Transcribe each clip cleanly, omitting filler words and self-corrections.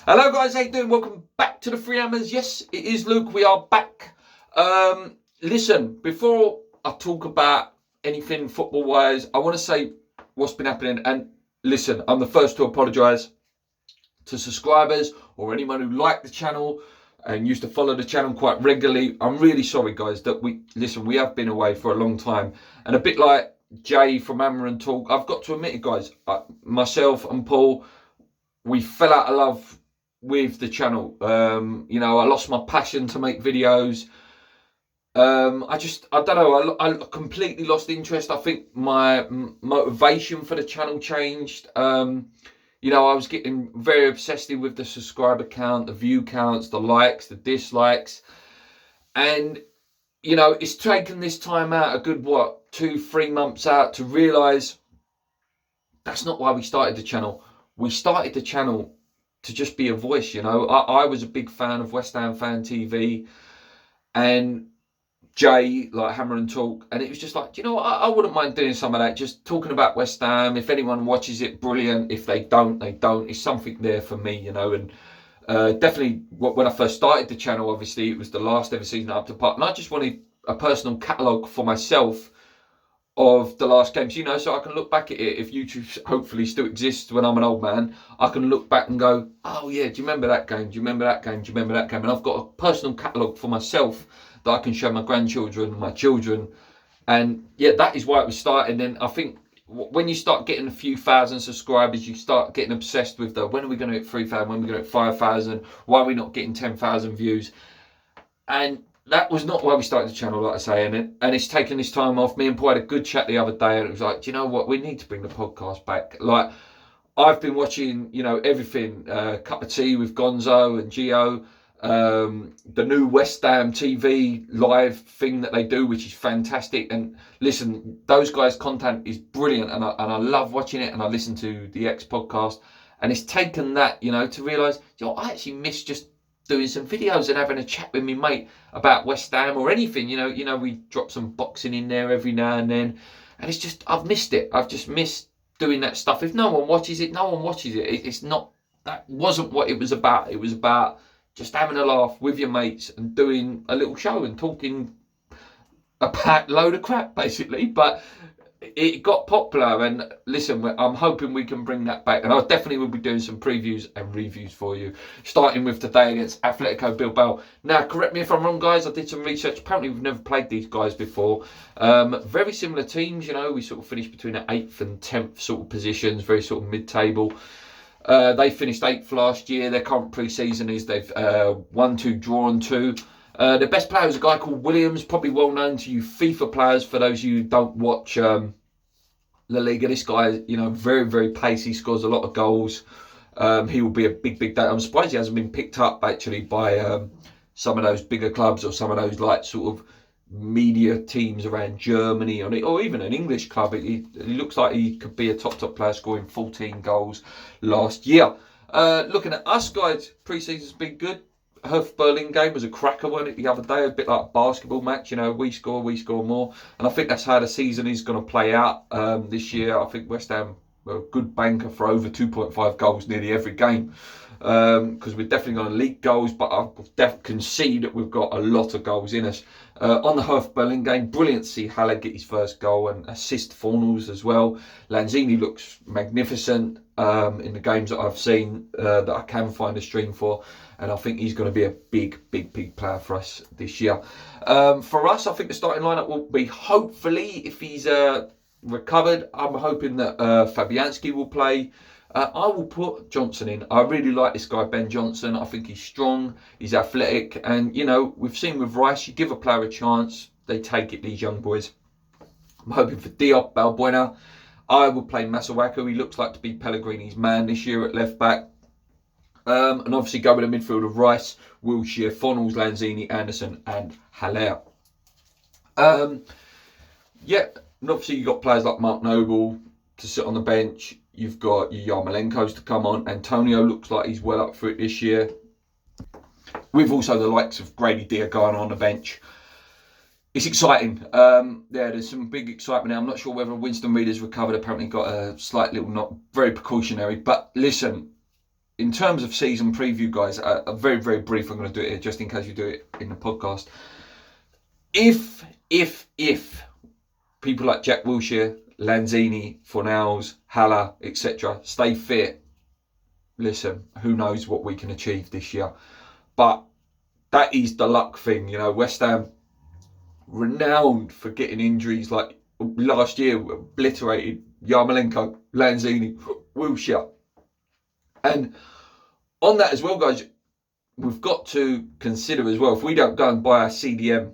Hello guys, how you doing? Welcome back to the Free Hammers. Yes, it is Luke. We are back. Listen, before I talk about anything football wise, I want to say what's been happening. And listen, I'm the first to apologise to subscribers or anyone who liked the channel and used to follow the channel quite regularly. I'm really sorry, guys, that we have been away for a long time. And a bit like Jay from Hammer and Talk, I've got to admit it, guys, myself and Paul, we fell out of love with the channel. I lost my passion to make videos. I don't know, I completely lost interest. I think my motivation for the channel changed. I was getting very obsessed with the subscriber count, the view counts, the likes, the dislikes. And, it's taken this time out, a good, 2-3 months out, to realise that's not why we started the channel. We started the channel to just be a voice, I was a big fan of West Ham Fan TV and Jay, like Hammer and Talk, and it was just like, I wouldn't mind doing some of that, just talking about West Ham. If anyone watches it, brilliant. If they don't, they don't. It's something there for me, and definitely when I first started the channel, obviously it was the last ever season Up to Par, and I just wanted a personal catalogue for myself of the last games, so I can look back at it. If YouTube hopefully still exists when I'm an old man, I can look back and go, oh yeah, do you remember that game? Do you remember that game? Do you remember that game? And I've got a personal catalogue for myself that I can show my grandchildren, my children. And yeah, that is why it was started. And I think when you start getting a few thousand subscribers, you start getting obsessed with when are we going to hit 3,000? When are we going to hit 5,000? Why are we not getting 10,000 views? And that was not why we started the channel, like I say, and it's taken this time off. Me and Paul had a good chat the other day, and it was like, do you know what? We need to bring the podcast back. Like, I've been watching, everything. Cup of Tea with Gonzo and Gio, the new West Ham TV live thing that they do, which is fantastic. And listen, those guys' content is brilliant, and I love watching it. And I listen to the X podcast, and it's taken that, to realise, I actually miss just doing some videos and having a chat with me mate about West Ham or anything. We drop some boxing in there every now and then, and it's just, I've missed it. I've just missed doing that stuff. If no one watches it, no one watches it. It's not, that wasn't what it was about. It was about just having a laugh with your mates and doing a little show and talking about a load of crap, basically. But it got popular, and listen, I'm hoping we can bring that back, and I definitely will be doing some previews and reviews for you, starting with today against Atletico Bilbao. Now, correct me if I'm wrong, guys, I did some research. Apparently we've never played these guys before. Very similar teams, we sort of finished between the 8th and 10th sort of positions, very sort of mid-table. They finished 8th last year. Their current pre-season is they've won 2, drawn 2. Their best player is a guy called Williams, probably well known to you FIFA players. For those of you who don't watch La Liga, this guy, very, very pacey, scores a lot of goals. He will be a big, big day. I'm surprised he hasn't been picked up actually by some of those bigger clubs or some of those like sort of media teams around Germany or even an English club. He looks like he could be a top player, scoring 14 goals last year. Looking at us, guys, pre-season's been good. Hertha Berlin game was a cracker, wasn't it, the other day? A bit like a basketball match, we score more. And I think that's how the season is going to play out this year. I think West Ham are a good banker for over 2.5 goals nearly every game. Because we're definitely going to leak goals, but I can see that we've got a lot of goals in us. On the Hertha Berlin game, brilliant to see Haller get his first goal and assist Fornals as well. Lanzini looks magnificent in the games that I've seen that I can find a stream for, and I think he's going to be a big player for us this year. For us, I think the starting lineup will be, hopefully, if he's recovered, I'm hoping that Fabianski will play. I will put Johnson in. I really like this guy, Ben Johnson. I think he's strong, he's athletic, and we've seen with Rice, you give a player a chance, they take it, these young boys. I'm hoping for Diop, Balbuena. I will play Masuaku. He looks like to be Pellegrini's man this year at left back. And obviously go with a midfield of Rice, Wilshere, Fornals, Lanzini, Anderson, and Haller. And obviously you've got players like Mark Noble to sit on the bench. You've got your Yarmolenkos to come on. Antonio looks like he's well up for it this year. With also the likes of Grady Diagana on the bench. It's exciting. There's some big excitement now. I'm not sure whether Winston Reeder's recovered. Apparently got a slight little, not very precautionary. But listen, in terms of season preview, guys, a very, very brief. I'm going to do it here just in case you do it in the podcast. If people like Jack Wilshere, Lanzini, Fornals, Haller, etc. stay fit, listen, who knows what we can achieve this year. But that is the luck thing, you know. West Ham, renowned for getting injuries, like last year, obliterated Yarmolenko, Lanzini, Wilshere. And on that as well, guys, we've got to consider as well, if we don't go and buy a CDM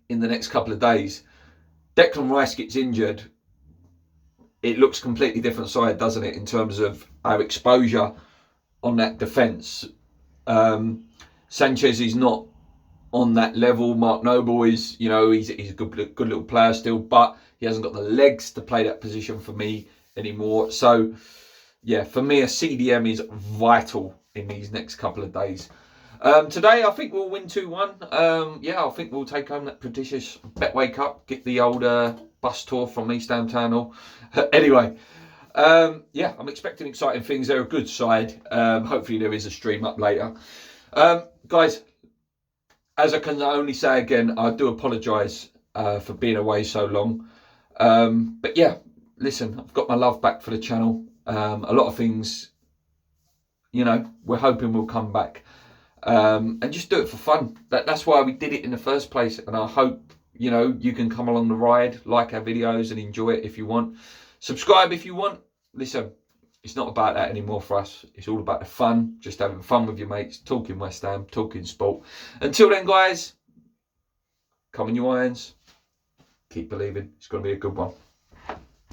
in the next couple of days, Declan Rice gets injured, it looks completely different side, doesn't it, in terms of our exposure on that defence. Sanchez is not on that level. Mark Noble is, you know, he's a good little player still, but he hasn't got the legs to play that position for me anymore. So, yeah, for me, a CDM is vital in these next couple of days. Today, I think we'll win 2-1. Yeah, I think we'll take home that prodigious Betway Cup, get the old bus tour from East Ham Town Hall. Anyway, yeah, I'm expecting exciting things. They're a good side. Hopefully there is a stream up later. Guys, as I can only say again, I do apologise for being away so long. But yeah, listen, I've got my love back for the channel. A lot of things, you know, we're hoping will come back. And just do it for fun. That's why we did it in the first place. And I hope, you know, you can come along the ride, like our videos and enjoy it if you want. Subscribe if you want. Listen, it's not about that anymore for us. It's all about the fun, just having fun with your mates, talking West Ham, talking sport. Until then, guys, come on you irons. Keep believing. It's going to be a good one.